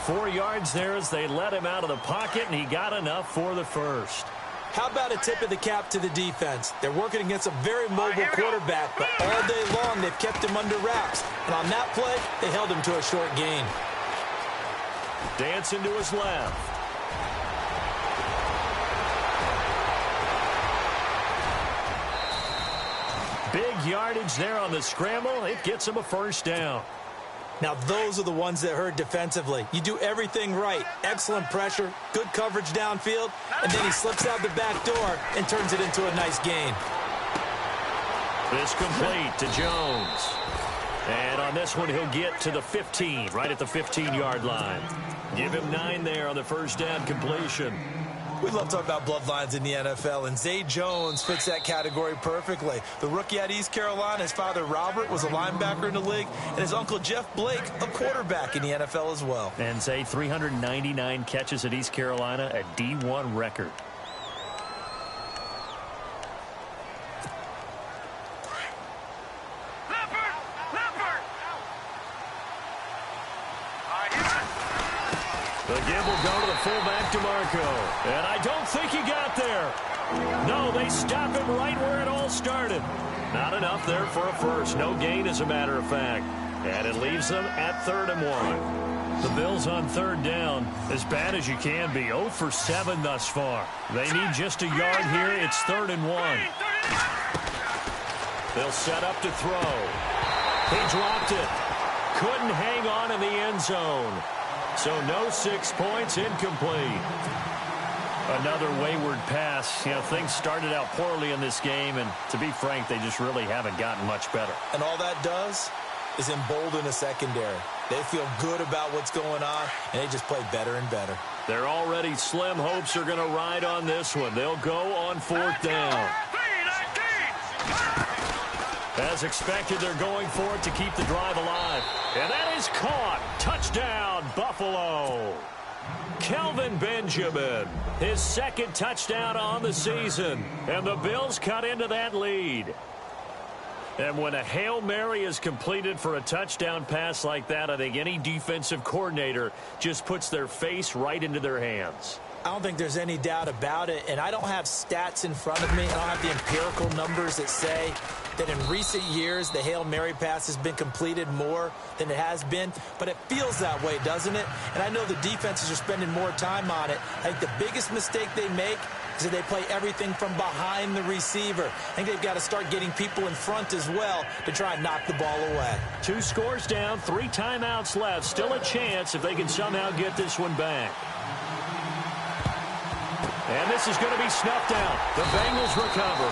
4 yards there as they let him out of the pocket, and he got enough for the 1st. How about a tip of the cap to the defense? They're working against a very mobile quarterback, but all day long they've kept him under wraps. And on that play, they held him to a short gain. Dancing to his left. Big yardage there on the scramble. It gets him a 1st down. Now, those are the ones that hurt defensively. You do everything right. Excellent pressure, good coverage downfield, and then he slips out the back door and turns it into a nice gain. This complete to Jones. And on this one, he'll get to the 15, right at the 15-yard line. Give him 9 there on the 1st down completion. We love talking about bloodlines in the NFL, and Zay Jones fits that category perfectly. The rookie at East Carolina, his father Robert was a linebacker in the league, and his uncle Jeff Blake, a quarterback in the NFL as well. And Zay, 399 catches at East Carolina, a D1 record. The give will go to the fullback, DeMarco. And I don't think he got there. No, they stop him right where it all started. Not enough there for a 1st. No gain, as a matter of fact. And it leaves them at 3rd and 1. The Bills on third down, as bad as you can be, 0 for 7 thus far. They need just a yard here. It's 3rd and 1. They'll set up to throw. He dropped it. Couldn't hang on in the end zone. So no 6 points, incomplete. Another wayward pass. You know, things started out poorly in this game, and to be frank, they just really haven't gotten much better. And all that does is embolden a secondary. They feel good about what's going on, and they just play better and better. They're already slim hopes are going to ride on this one. They'll go on 4th down. As expected, they're going for it to keep the drive alive. And that is caught. Touchdown, Buffalo. Kelvin Benjamin, his 2nd touchdown on the season. And the Bills cut into that lead. And when a Hail Mary is completed for a touchdown pass like that, I think any defensive coordinator just puts their face right into their hands. I don't think there's any doubt about it, and I don't have stats in front of me. I don't have the empirical numbers that say that in recent years the Hail Mary pass has been completed more than it has been, but it feels that way, doesn't it? And I know the defenses are spending more time on it. I think the biggest mistake they make is that they play everything from behind the receiver. I think they've got to start getting people in front as well to try and knock the ball away. 2 scores down, 3 timeouts left. Still a chance if they can somehow get this one back. And this is going to be snuffed out. The Bengals recover.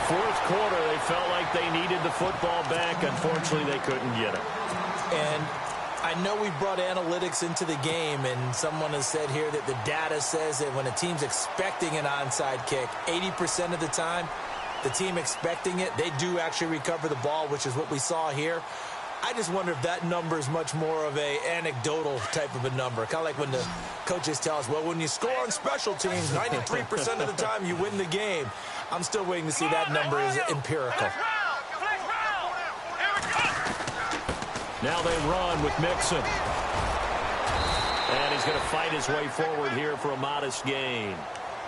4th quarter, they felt like they needed the football back. Unfortunately, they couldn't get it. And I know we brought analytics into the game, and someone has said here that the data says that when a team's expecting an onside kick, 80% of the time, the team expecting it, they do actually recover the ball, which is what we saw here. I just wonder if that number is much more of a anecdotal type of a number. Kind of like when the coaches tell us, well, when you score on special teams, 93% of the time you win the game. I'm still waiting to see that number is empirical. Now they run with Mixon. And he's going to fight his way forward here for a modest gain.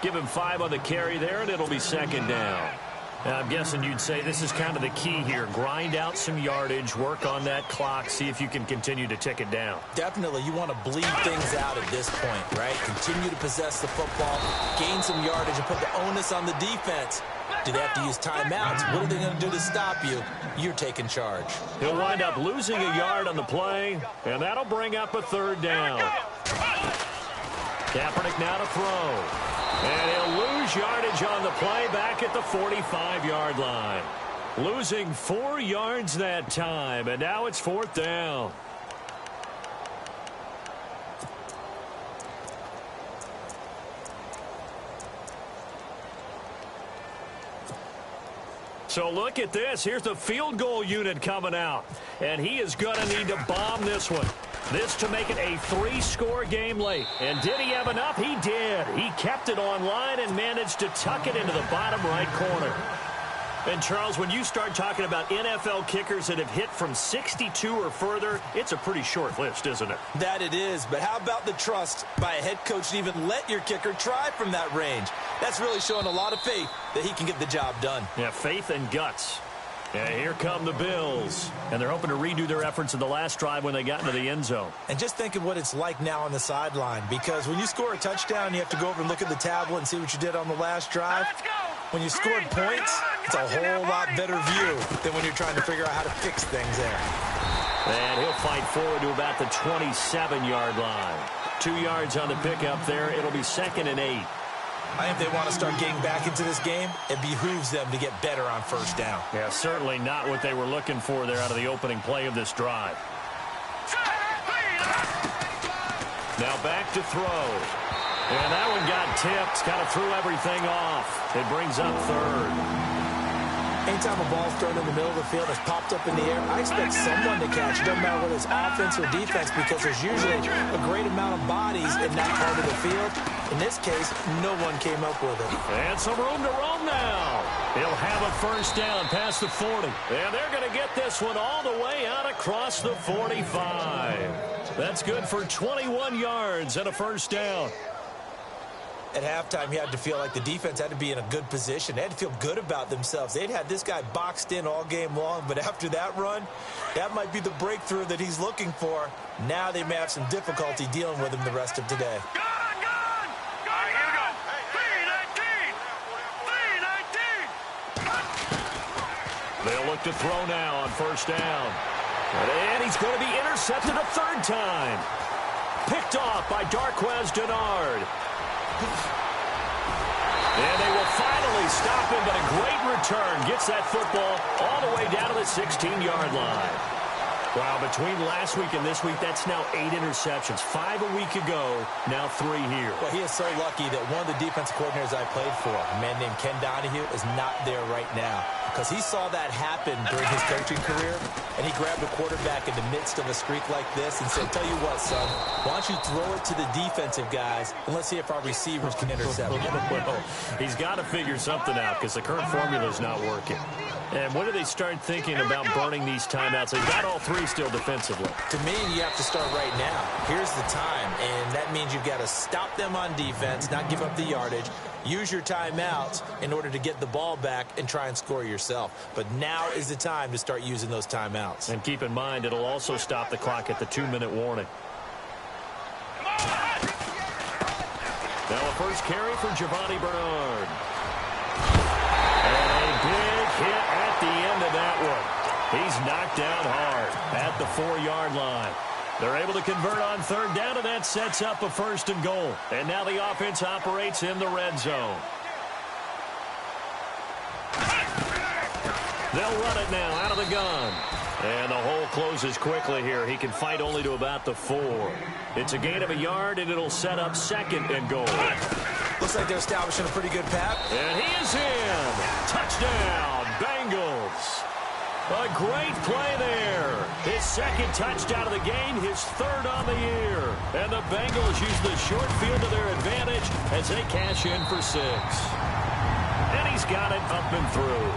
Give him 5 on the carry there, and it'll be 2nd down. Now, I'm guessing you'd say this is kind of the key here. Grind out some yardage, work on that clock, see if you can continue to tick it down. Definitely. You want to bleed things out at this point, right? Continue to possess the football, gain some yardage, and put the onus on the defense. Do they have to use timeouts? What are they going to do to stop you? You're taking charge. He'll wind up losing a yard on the play, and that'll bring up a 3rd down. Kaepernick now to throw. And he'll lose yardage on the play back at the 45-yard line. Losing 4 yards that time, and now it's 4th down. So look at this. Here's the field goal unit coming out. And he is going to need to bomb this one. This to make it a 3-score game late. And did he have enough? He did. He kept it online and managed to tuck it into the bottom right corner. And, Charles, when you start talking about NFL kickers that have hit from 62 or further, it's a pretty short list, isn't it? That it is. But how about the trust by a head coach to even let your kicker try from that range? That's really showing a lot of faith that he can get the job done. Yeah, faith and guts. Yeah, here come the Bills. And they're hoping to redo their efforts in the last drive when they got into the end zone. And just think of what it's like now on the sideline. Because when you score a touchdown, you have to go over and look at the tablet and see what you did on the last drive. When you scored points, it's a whole lot better view than when you're trying to figure out how to fix things there. And he'll fight forward to about the 27-yard line. 2 yards on the pickup there. It'll be 2nd and 8. I think if they want to start getting back into this game, it behooves them to get better on 1st down. Yeah, certainly not what they were looking for there out of the opening play of this drive. Now back to throw. And that one got tipped, kind of threw everything off. It brings up 3rd. Anytime a ball's thrown in the middle of the field, it's popped up in the air, I expect someone to catch it. Doesn't matter whether it's offense or defense, because there's usually a great amount of bodies in that part of the field. In this case, no one came up with it. And some room to roam now. He'll have a 1st down past the 40. And they're going to get this one all the way out across the 45. That's good for 21 yards and a 1st down. At halftime, you had to feel like the defense had to be in a good position. They had to feel good about themselves. They'd had this guy boxed in all game long, but after that run, that might be the breakthrough that he's looking for. Now they may have some difficulty dealing with him the rest of today. They'll look to throw now on first down. And he's going to be intercepted a third time. Picked off by Darquez Denard. And they will finally stop him, but a great return. Gets that football all the way down to the 16-yard line. Wow, between last week and this week, that's now 8 interceptions. 5 a week ago, now 3 here. Well, he is so lucky that one of the defensive coordinators I played for, a man named Ken Donahue, is not there right now. Because he saw that happen during his coaching career, and he grabbed a quarterback in the midst of a streak like this and said, tell you what, son, why don't you throw it to the defensive guys, and let's see if our receivers can intercept it. Well, he's got to figure something out because the current formula is not working. And when do they start thinking about burning these timeouts? They've got all 3 still defensively. To me, you have to start right now. Here's the time, and that means you've got to stop them on defense, not give up the yardage, use your timeouts in order to get the ball back and try and score yourself. But now is the time to start using those timeouts. And keep in mind, it'll also stop the clock at the 2-minute warning. Now a first carry for Giovanni Bernard. And a big hit at the end of that one. He's knocked down hard at the 4-yard line. They're able to convert on third down, and that sets up a 1st and goal. And now the offense operates in the red zone. They'll run it now out of the gun. And the hole closes quickly here. He can fight only to about the 4. It's a gain of a yard, and it'll set up 2nd and goal. Looks like they're establishing a pretty good path. And he is in. Touchdown, Bengals. A great play there. His 2nd touchdown of the game, his 3rd on the year. And the Bengals use the short field to their advantage as they cash in for 6. And he's got it up and through.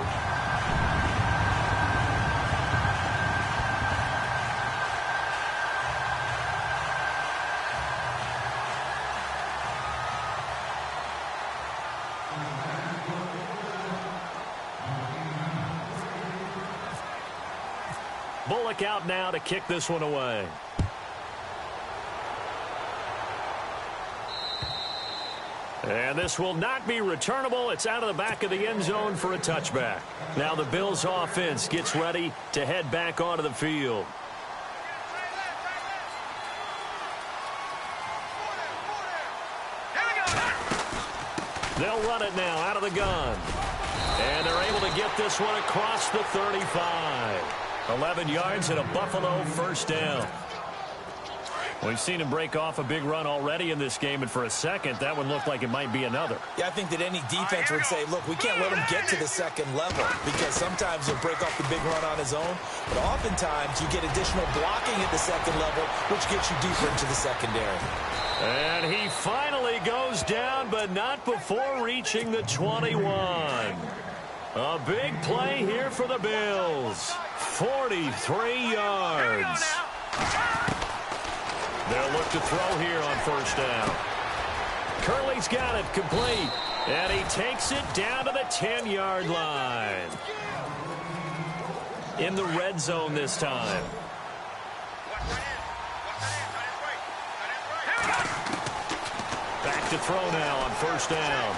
Bullock out now to kick this one away. And this will not be returnable. It's out of the back of the end zone for a touchback. Now the Bills offense gets ready to head back onto the field. They'll run it now out of the gun. And they're able to get this one across the 35. 11 yards and a Buffalo 1st down. We've seen him break off a big run already in this game, and for a second, that one looked like it might be another. Yeah, I think that any defense would say, look, we can't let him get to the 2nd level, because sometimes he'll break off the big run on his own, but oftentimes you get additional blocking at the 2nd level, which gets you deeper into the secondary. And he finally goes down, but not before reaching the 21. A big play here for the Bills. 43 yards. They'll look to throw here on 1st down. Curley's got it complete. And he takes it down to the 10-yard line. In the red zone this time. Back to throw now on 1st down.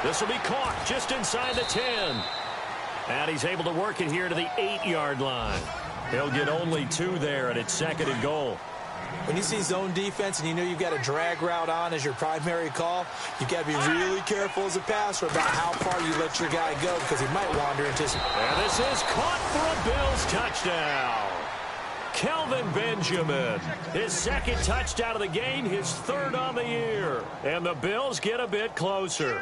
This will be caught just inside the 10. And he's able to work it here to the 8-yard line. He'll get only 2 there, and it's 2nd and goal. When you see zone defense and you know you've got a drag route on as your primary call, you've got to be really careful as a passer about how far you let your guy go, because he might wander into some... And this is caught for a Bills touchdown. Kelvin Benjamin, his 2nd touchdown of the game, his 3rd on the year. And the Bills get a bit closer.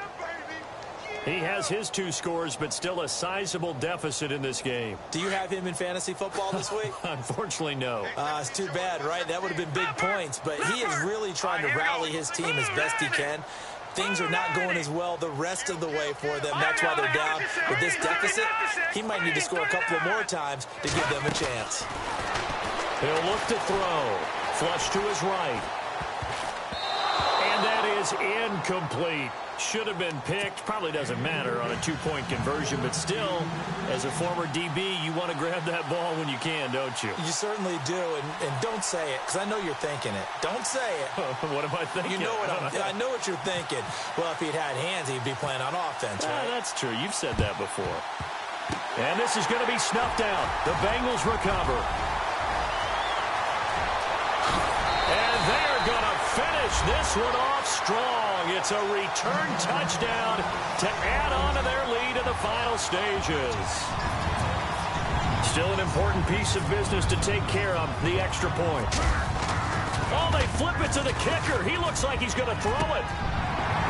He has his 2 scores, but still a sizable deficit in this game. Do you have him in fantasy football this week? Unfortunately, no. It's too bad, right? That would have been big points, but he is really trying to rally his team as best he can. Things are not going as well the rest of the way for them. That's why they're down with this deficit. He might need to score a couple of more times to give them a chance. He'll look to throw. Flush to his right. And that is is incomplete. Should have been picked. Probably doesn't matter on a two-point conversion, but still, as a former DB, you want to grab that ball when you can, don't you? You certainly do, and don't say it, because I know you're thinking it. Don't say it. What am I thinking? You know I know what you're thinking. Well, if he'd had hands, he'd be playing on offense, right? That's true. You've said that before. And this is going to be snuffed out. The Bengals recover. And they're going to finish this one off strong. It's a return touchdown to add on to their lead in the final stages. Still an important piece of business to take care of, the extra point. Oh, they flip it to the kicker. He looks like he's going to throw it.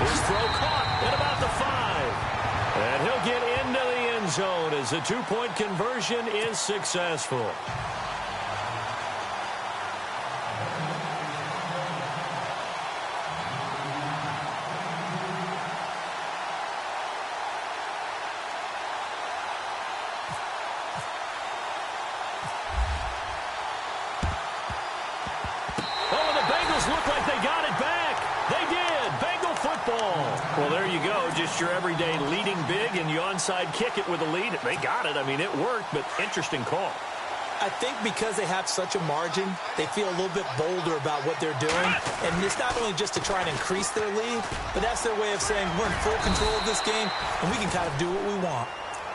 His throw caught at about the 5. And he'll get into the end zone as the two-point conversion is successful. Look like they got it back. They did. Bengal football. Well, there you go. Just your everyday leading big, and you onside kick it with a lead. They got it. I mean, it worked, but interesting call. I think because they have such a margin, they feel a little bit bolder about what they're doing. And it's not only just to try and increase their lead, but that's their way of saying we're in full control of this game, and we can kind of do what we want.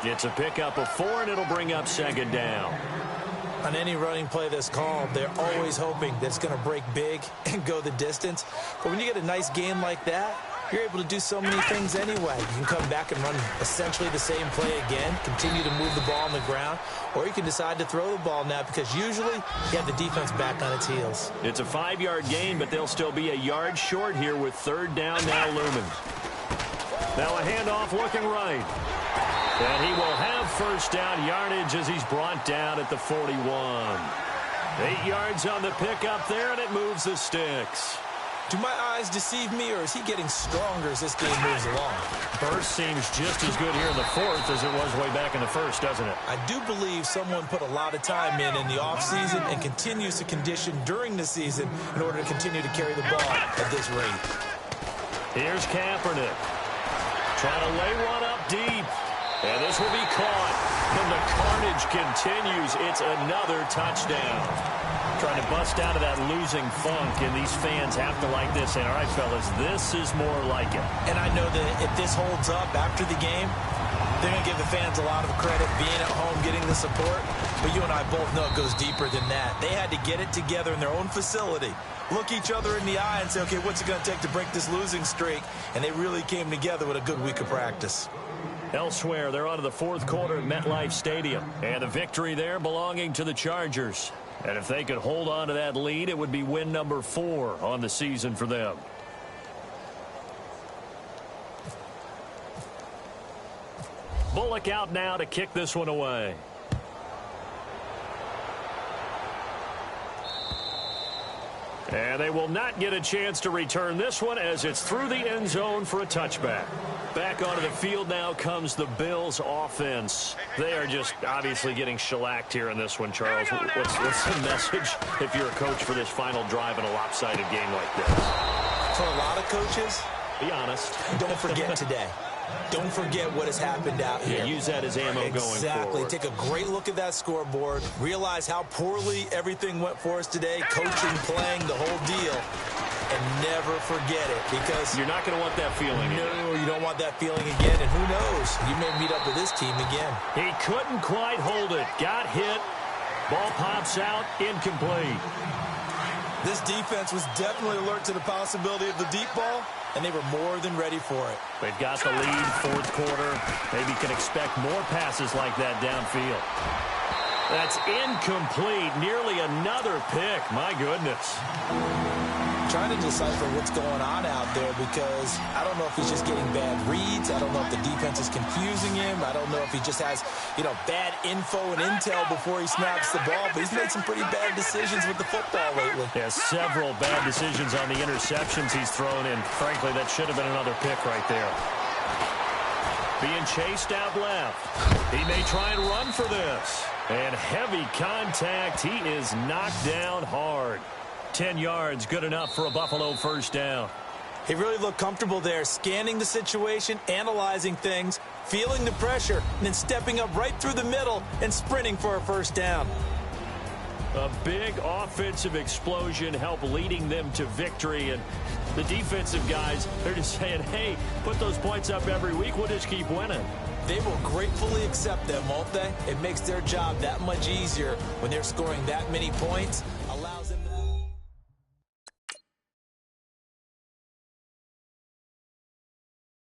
It's a pickup of 4, and it'll bring up second down. On any running play that's called, they're always hoping that it's going to break big and go the distance. But when you get a nice game like that, you're able to do so many things anyway. You can come back and run essentially the same play again, continue to move the ball on the ground, or you can decide to throw the ball now because usually you have the defense back on its heels. It's a 5-yard gain, but they'll still be a yard short here with third down now looming. Now a handoff looking right. And he will have first down yardage as he's brought down at the 41. 8 yards on the pickup there, and it moves the sticks. Do my eyes deceive me, or is he getting stronger as this game moves along? Burst seems just as good here in the 4th as it was way back in the 1st, doesn't it? I do believe someone put a lot of time in the offseason and continues to condition during the season in order to continue to carry the ball at this rate. Here's Kaepernick. Trying to lay one up deep. And this will be caught. And the carnage continues. It's another touchdown. Trying to bust out of that losing funk, and these fans have to like this. And all right, fellas, this is more like it. And I know that if this holds up after the game, they're going to give the fans a lot of credit being at home, getting the support. But you and I both know it goes deeper than that. They had to get it together in their own facility, look each other in the eye and say, okay, what's it going to take to break this losing streak? And they really came together with a good week of practice. Elsewhere, they're on to the 4th quarter at MetLife Stadium. And a victory there belonging to the Chargers. And if they could hold on to that lead, it would be win number 4 on the season for them. Bullock out now to kick this one away. And they will not get a chance to return this one as it's through the end zone for a touchback. Back onto the field now comes the Bills offense. They are just obviously getting shellacked here in this one, Charles. What's the message if you're a coach for this final drive in a lopsided game like this? For a lot of coaches, be honest. Don't forget today. Don't forget what has happened out here. Yeah, use that as ammo going forward. Exactly. Take a great look at that scoreboard. Realize how poorly everything went for us today. Coaching, playing, the whole deal. And never forget it, because you're not going to want that feeling. No, you don't want that feeling again. And who knows? You may meet up with this team again. He couldn't quite hold it. Got hit. Ball pops out. Incomplete. This defense was definitely alert to the possibility of the deep ball, and they were more than ready for it. They've got the lead, 4th quarter. Maybe can expect more passes like that downfield. That's incomplete. Nearly another pick. My goodness. Trying to decipher what's going on out there, because I don't know if he's just getting bad reads. I don't know if the defense is confusing him. I don't know if he just has, bad info and intel before he snaps the ball. But he's made some pretty bad decisions with the football lately. Yeah, several bad decisions on the interceptions he's thrown in. Frankly, that should have been another pick right there. Being chased out left. He may try and run for this. And heavy contact. He is knocked down hard. 10 yards, good enough for a Buffalo first down. He really looked comfortable there, scanning the situation, analyzing things, feeling the pressure, and then stepping up right through the middle and sprinting for a first down. A big offensive explosion helped leading them to victory. And the defensive guys, they're just saying, hey, put those points up every week. We'll just keep winning. They will gratefully accept them, won't they? It makes their job that much easier when they're scoring that many points.